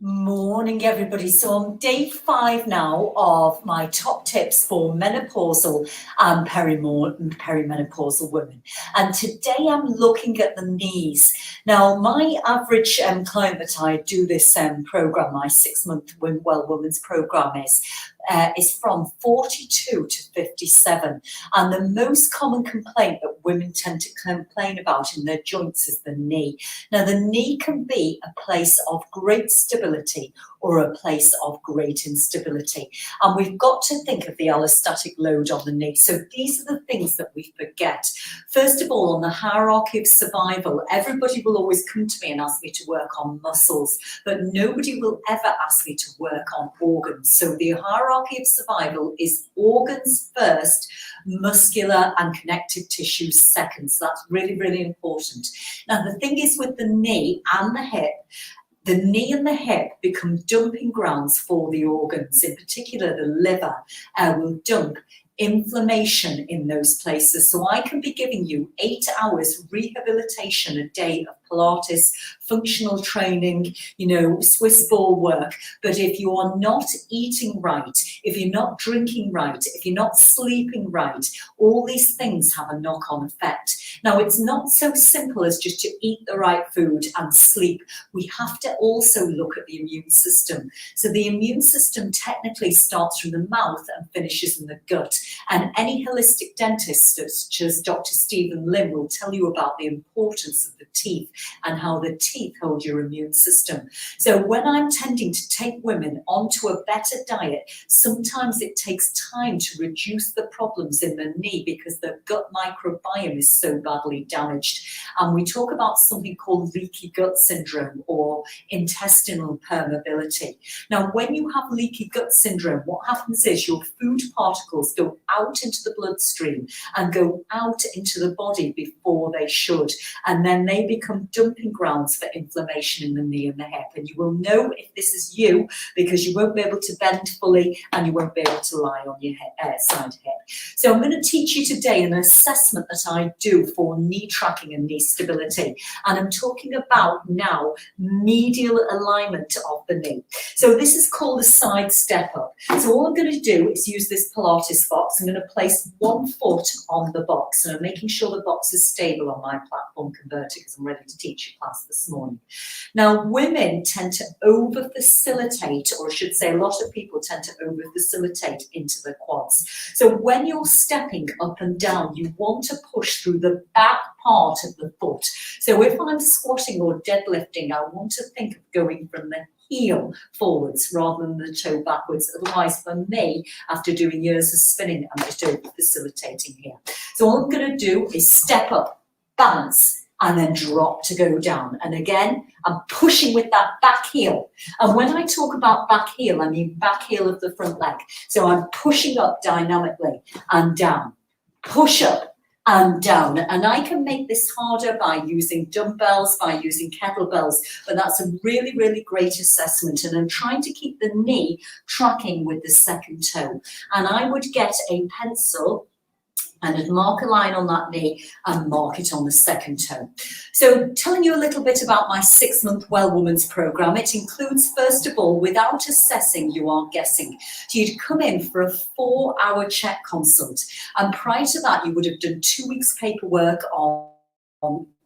Morning, everybody. So on day 5 now of my top tips for menopausal and perimenopausal women. And today I'm looking at the knees. Now, my average client that I do this program, my 6-month Well Women's program is from 42 to 57. And the most common complaint that women tend to complain about in their joints is the knee. Now, the knee can be a place of great stability or a place of great instability. And we've got to think of the allostatic load on the knee. So these are the things that we forget. First of all, on the hierarchy of survival, everybody will always come to me and ask me to work on muscles, but nobody will ever ask me to work on organs. So the hierarchy of survival is organs first, muscular and connective tissue second. So that's really, really important. Now, the thing is with the knee and the hip, the knee and the hip become dumping grounds for the organs. In particular, the liver will dump inflammation in those places. So I can be giving you 8 hours rehabilitation a day of Pilates, functional training, Swiss ball work. But if you are not eating right, if you're not drinking right, if you're not sleeping right, all these things have a knock-on effect. Now, it's not so simple as just to eat the right food and sleep. We have to also look at the immune system. So the immune system technically starts from the mouth and finishes in the gut. And any holistic dentist, such as Dr. Stephen Lim, will tell you about the importance of the teeth and how the teeth hold your immune system. So when I'm tending to take women onto a better diet, sometimes it takes time to reduce the problems in the knee because the gut microbiome is so badly damaged. And we talk about something called leaky gut syndrome or intestinal permeability. Now, when you have leaky gut syndrome, what happens is your food particles go out into the bloodstream and go out into the body before they should. And then they become dumping grounds for inflammation in the knee and the hip. And you will know if this is you because you won't be able to bend fully and you won't be able to lie on your side hip. So I'm going to teach you today an assessment that I do for knee tracking and knee stability. And I'm talking about now medial alignment of the knee. So this is called a side step up. So all I'm going to do is use this Pilates box. I'm going to place one foot on the box and I'm making sure the box is stable on my platform converter because I'm ready to teach you class this morning. Now, women tend to over-facilitate, or I should say a lot of people tend to over-facilitate into the quads. So when you're stepping up and down, you want to push through the back part of the foot. So if I'm squatting or deadlifting, I want to think of going from the heel forwards rather than the toe backwards. Otherwise, for me, after doing years of spinning, I'm just over-facilitating here. So all I'm going to do is step up, balance, and then drop to go down. And again, I'm pushing with that back heel. And when I talk about back heel, I mean back heel of the front leg. So I'm pushing up dynamically and down, push up and down. And I can make this harder by using dumbbells, by using kettlebells, but that's a really, really great assessment. And I'm trying to keep the knee tracking with the second toe. And I would get a pencil and I'd mark a line on that knee and mark it on the second toe. So telling you a little bit about my 6-month Well Women's program, it includes, first of all, without assessing, you are guessing. So you'd come in for a 4-hour check consult. And prior to that, you would have done 2 weeks paperwork on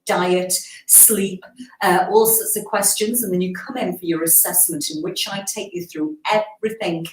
diet, sleep, all sorts of questions, and then you come in for your assessment in which I take you through everything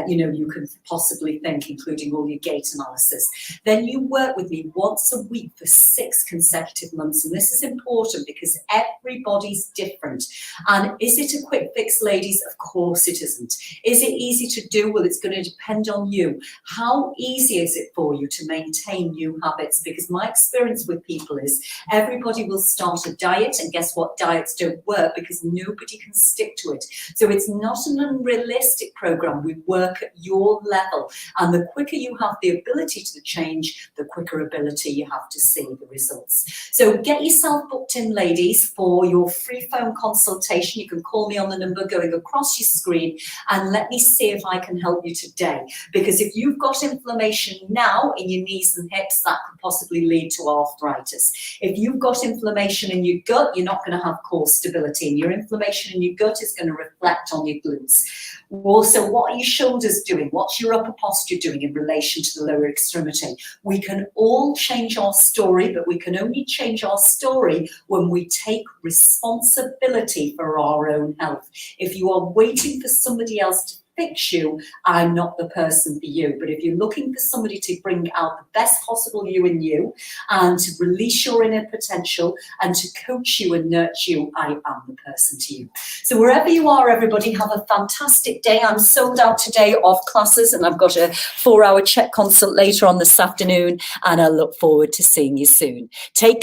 you can possibly think, including all your gait analysis. Then you work with me once a week for 6 consecutive months, and this is important because everybody's different. And is it a quick fix, ladies? Of course it isn't. Is it easy to do? Well, it's going to depend on you. How easy is it for you to maintain new habits? Because my experience with people is everybody will start a diet, and guess what? Diets don't work because nobody can stick to it. So it's not an unrealistic program. We work at your level, and the quicker you have the ability to change, the quicker ability you have to see the results. So get yourself booked in, ladies, for your free phone consultation. You can call me on the number going across your screen, and let me see if I can help you today. Because if you've got inflammation now in your knees and hips, that could possibly lead to arthritis. If you've you've got inflammation in your gut, you're not going to have core stability, and your inflammation in your gut is going to reflect on your glutes. Also, what are your shoulders doing? What's your upper posture doing in relation to the lower extremity? We can all change our story, but we can only change our story when we take responsibility for our own health. If you are waiting for somebody else to fix you, I'm not the person for you. But if you're looking for somebody to bring out the best possible you in you and to release your inner potential and to coach you and nurture you, I am the person to you. So wherever you are, everybody, have a fantastic day. I'm sold out today of classes, and I've got a 4-hour check consult later on this afternoon, and I look forward to seeing you soon. Take